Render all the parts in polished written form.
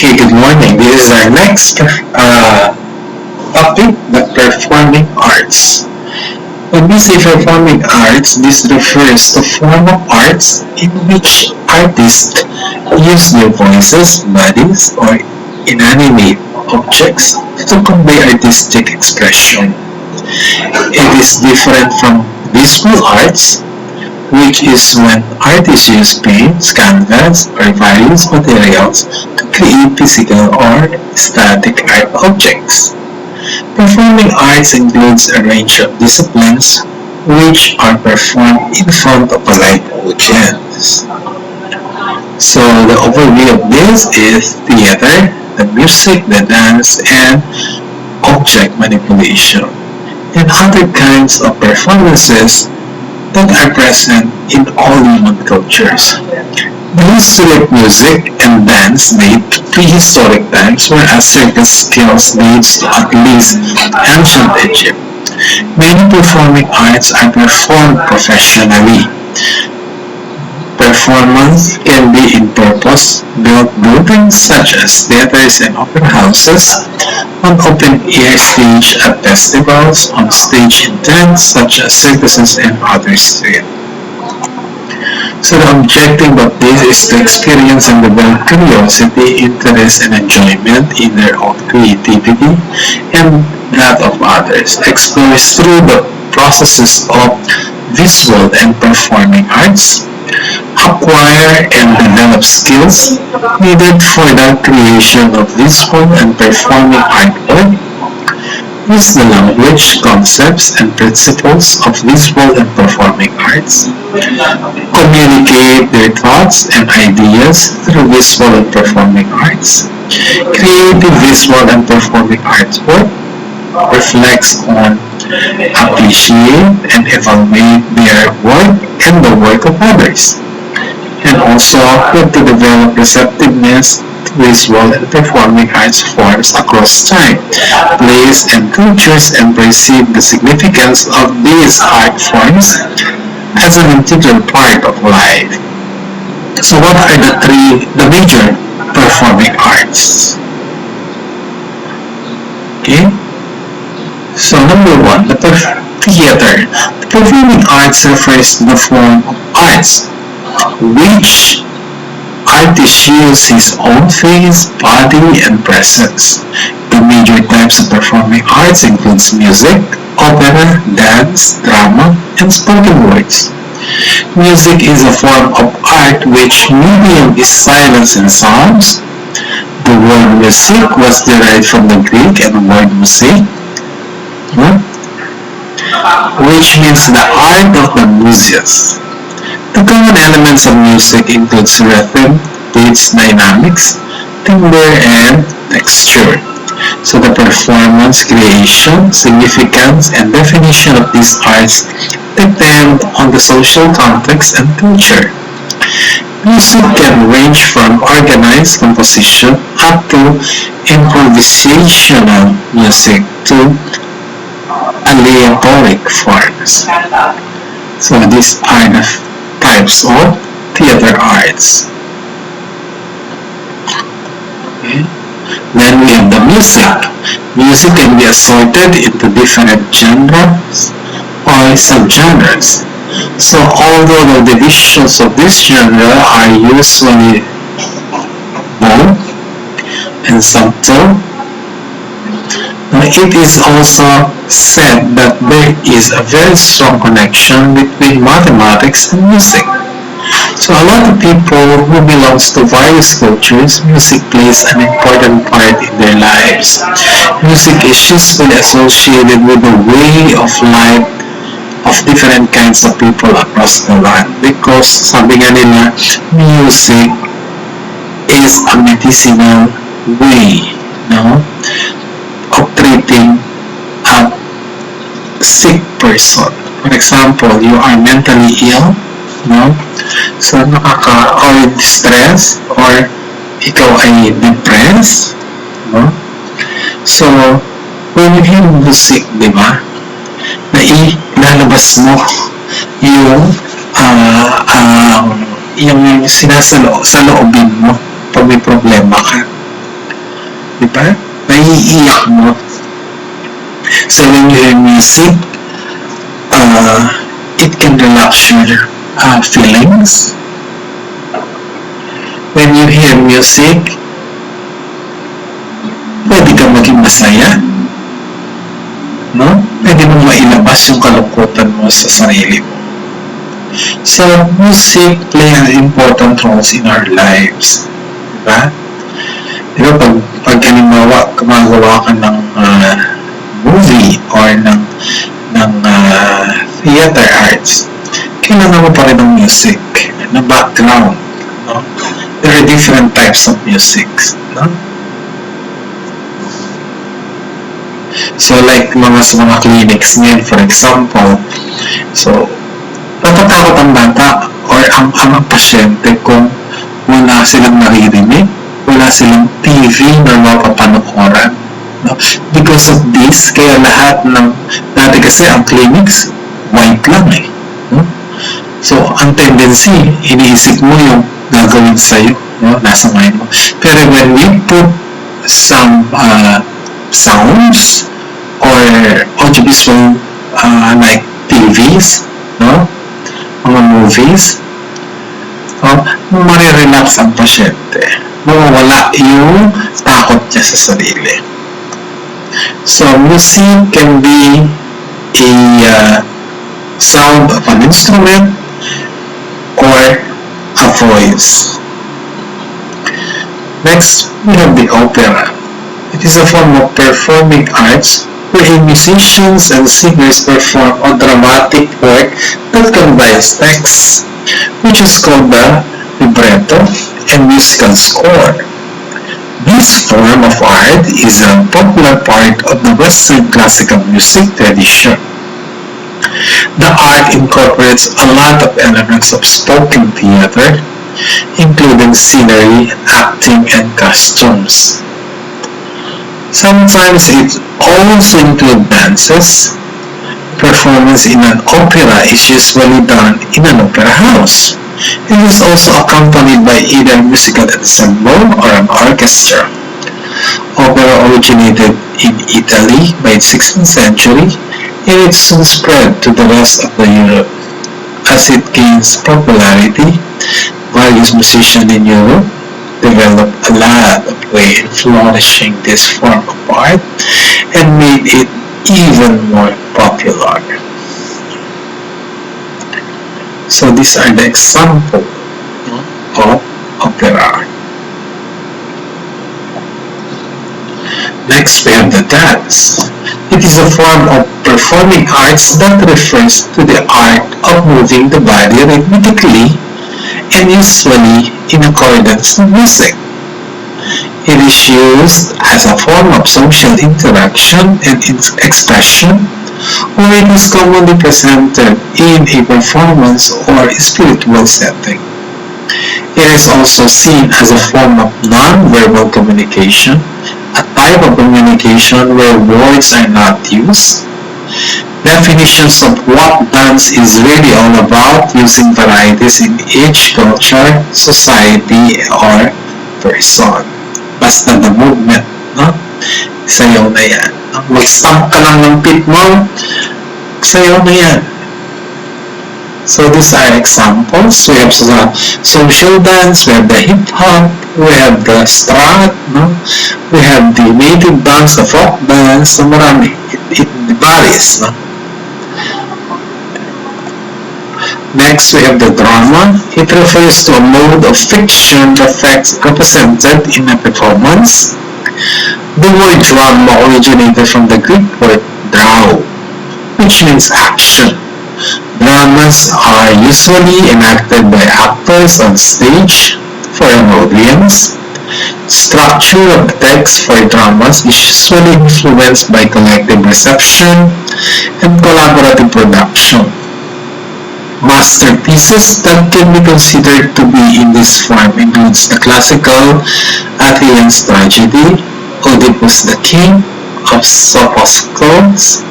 Okay, good morning. This is our next topic, the performing arts. When we say performing arts, this refers to form of arts in which artists use their voices, bodies, or inanimate objects to convey artistic expression. It is different from visual arts, which is when artists use paints, canvas, or various materials to create physical or static art objects. Performing arts includes a range of disciplines which are performed in front of a live audience. So the overview of this is theater, the music, the dance, and object manipulation, and other kinds of performances that are present in all human cultures. The history of music and dance date to prehistoric times, whereas circus skills dates to at least ancient Egypt. Many performing arts are performed professionally. Performance can be in purpose-built buildings such as theaters and opera houses, on open-air stage at festivals, on stage in tents such as circuses and other street. So the objective of this is to experience and develop curiosity, interest, and enjoyment in their own creativity and that of others. Explores through the processes of visual and performing arts, acquire and develop skills needed for the creation of visual and performing artwork, use the language, concepts, and principles of visual and performing arts, communicate their thoughts and ideas through visual and performing arts. Creative visual and performing arts work reflects on, appreciate, and evaluate their work and the work of others, and also help to develop receptiveness to visual and performing arts forms across time, place, and cultures, and perceive the significance of these art forms as an integral part of life. So what are the major performing arts? Okay? So number one, theater. The performing arts refers to the form of arts which artist use his own face, body, and presence. The major types of performing arts includes music, opera, dance, drama, and spoken words. Music is a form of art which medium is silence and sounds. The word music was derived from the Greek and word musik, which means the art of the muses. The common elements of music includes rhythm, beats, dynamics, timbre, and texture. So the performance, creation, significance, and definition of these arts depend on the social context and culture. Music can range from organized composition up to improvisational music to aleatoric forms. So these are the types of theater arts. Okay. Then we have the music. Music can be assorted into different genres or subgenres. So although the divisions of this genre are usually bold and subtle, it is also said that there is a very strong connection between mathematics and music. So a lot of people who belongs to various cultures, music plays an important part in their lives. Music is usually associated with the way of life of different kinds of people across the land because sabi nga nila, music is a medicinal way, of treating a sick person. For example, you are mentally ill, so or stress, or ikaw ay depressed, so when you hear music, di ba, ilalabas mo yung yung sinasaloobin mo pag may problema ka. Diba? Naiiyak mo. So when you hear music, it can relax your feelings. When you hear music, pwede ka maging masaya. No? Pwede mo mailabas yung kalungkutan mo sa sarili mo. So, music play an important roles in our lives. Diba? Diba, pag halimbawa, gumagawa ka ng movie or ng theater arts, kailangan mo pa rin ng music, na background. No? There are different types of music. No? So, like sa mga clinics ngayon, for example, so, natatakot ang bata or ang pasyente kung wala silang naririnig, wala silang TV na mapapanooran. No? Because of this, kaya lahat ng, dati kasi ang clinics, white lang eh. No? So, ang tendency, iniisip mo yung gagawin sa'yo, no? Nasa mind mo. Pero when we put some sounds or audiovisual like TVs, no? Mga movies, marirelax ang pasyente. Mawawala yung takot niya sa sarili. So, music can be a sound of an instrument or a voice. Next, we have the opera. It is a form of performing arts wherein musicians and singers perform a dramatic work that conveys text, which is called the libretto and musical score. This form of art is a popular part of the Western classical music tradition. The art incorporates a lot of elements of spoken theater, including scenery, acting, and costumes. Sometimes it also includes dances. Performance in an opera is usually done in an opera house. It is also accompanied by either a musical ensemble or an orchestra. Opera originated in Italy by the 16th century and it soon spread to the rest of Europe. As it gains popularity, various musicians in Europe developed a lot of way in flourishing this form of art and made it even more popular. So these are the examples of opera. Next we have the dance. It is a form of performing arts that refers to the art of moving the body rhythmically and usually in accordance with music. It is used as a form of social interaction and expression, or it is commonly presented in a performance or spiritual setting. It is also seen as a form of non-verbal communication, a type of communication where words are not used. Definitions of what dance is really all about using varieties in each culture, society, or person. Basta the movement, no? Sayaw na yan. Mag-stamp ka lang ng feet mo, sayaw na yan. So these are examples. We have social dance, we have the hip-hop, we have the strut, no? We have the native dance, the folk dance, so marami. It varies, no? Next, we have the drama. It refers to a mode of fiction that represented in a performance. The word drama originated from the Greek word drau, which means action. Dramas are usually enacted by actors on stage for an audience. Structure of the text for dramas is usually influenced by collective reception and collaborative production. Masterpieces that can be considered to be in this form includes the classical Athenian tragedy, Oedipus the King of Sophocles,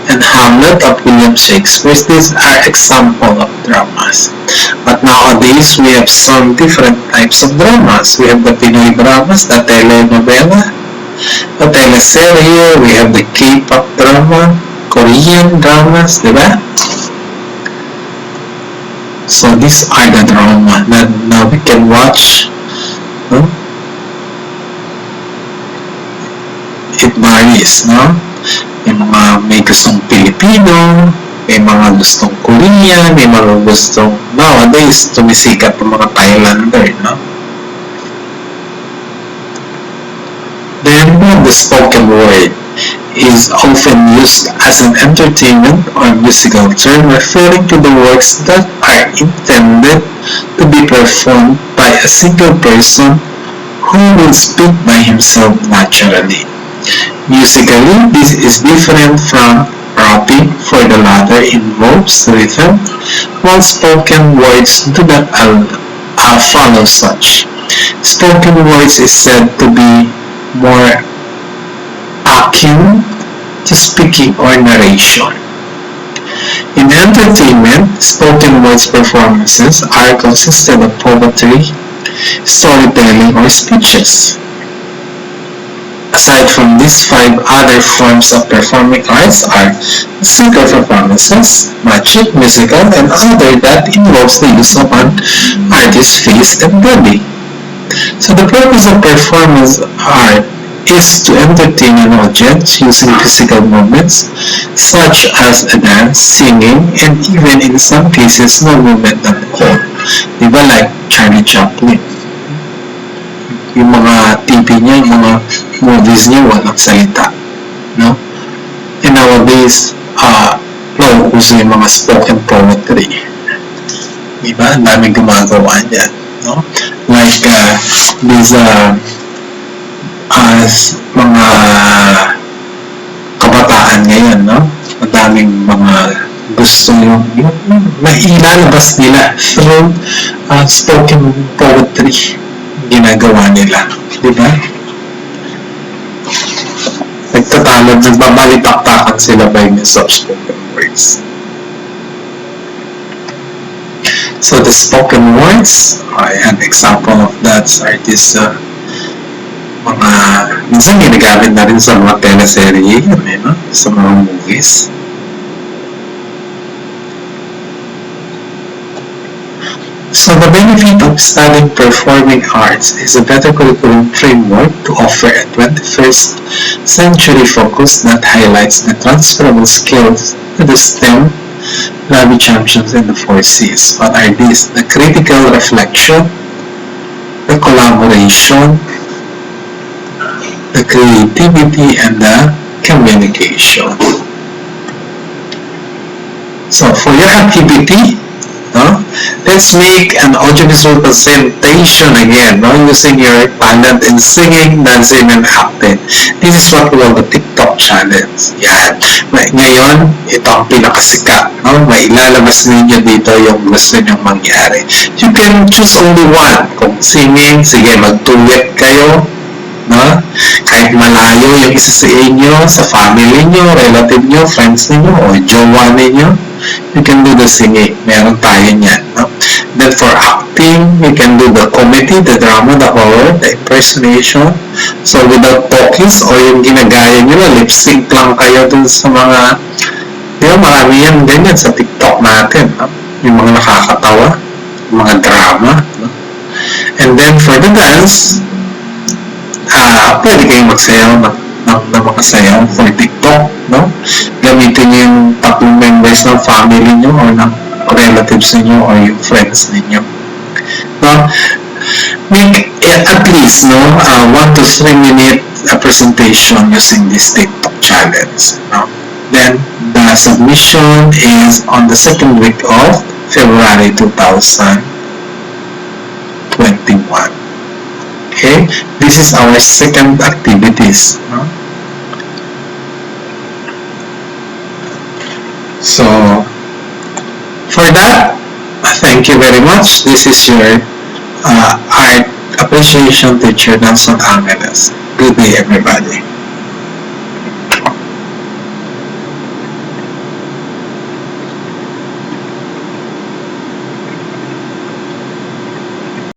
and Hamlet of William Shakespeare. These are examples of dramas. But nowadays, we have some different types of dramas. We have the Pinoy dramas, the telenovela, The teleserye, we have the K-pop drama, Korean dramas, di ba? So these are the drama that we can watch. No? It varies, no? May gustong Pilipino, may mga gustong Korean, may mga gustong, nowadays, tumisikat ng mga Thailander, no? Then, the spoken word is often used as an entertainment or musical term referring to the works that are intended to be performed by a single person who will speak by himself naturally. Musically, this is different from rapping, for the latter involves rhythm, while spoken words do not follow such. Spoken words is said to be more akin to speaking or narration. In entertainment, spoken words performances are consistent of poetry, storytelling, or speeches. Aside from these 5 other forms of performing arts are musical performances, magic, musical, and other that involves the use of an artist's face and body. So the purpose of performance art is to entertain an audience using physical movements such as a dance, singing, and even in some cases no movement at all. Diba like Charlie Chaplin? Yung mga TV niya, yung mga movies niya, walang salita. No? And nowadays, uso yung mga spoken poetry. Diba? Ang daming gumagawa niyan. No? Like, these mga kabataan ngayon, no? Madaming mga gusto yung nailalabas nila through spoken poetry ginagawa nila. Diba? Nagtatalog, nagbabalitaktakan sila by means of spoken words. So the spoken words, an example of that are this mga, minsan ginagamit na rin sa mga teleserye, no? Sa mga movies. So the benefit of studying performing arts is a better curriculum framework to offer a 21st century focus that highlights the transferable skills to the STEM Lobby champions in the 4 C's. What are these? The critical reflection, the collaboration, the creativity, and the communication. So for your activity, let's make an audiovisual presentation again, using your talent in singing, dancing, and acting. This is what we call the TikTok challenge. Yan. Ngayon, ito ang pinakasikat. Mailalabas ninyo dito yung gusto nyong mangyari. You can choose only one. Kung singing, sige, mag-duet kayo. No? Kahit malayo yung isa sa inyo, sa family nyo, relative nyo, friends ninyo, o jowa ninyo, you can do the singing. Meron tayo niyan. No? Then for acting, you can do the comedy, the drama, the horror, the impersonation. So without talkies or yung ginagaya nyo, lip sync lang kayo dun sa mga, marami yan ganyan sa TikTok natin. No? Yung mga nakakatawa, yung mga drama. No? And then for the dance, pwede kayong magsayaw ng mga sayaw for TikTok, no? Gamitin niyo yung 3 members ng family niyo or ng relatives niyo or yung friends niyo. No? Make at least 1 to 3 minute presentation using this TikTok challenge. No? Then the submission is on the 2nd week of February 2021. Okay, this is our second activities. So, for that, thank you very much. This is your art appreciation teacher, Nelson Angeles. Good day, everybody.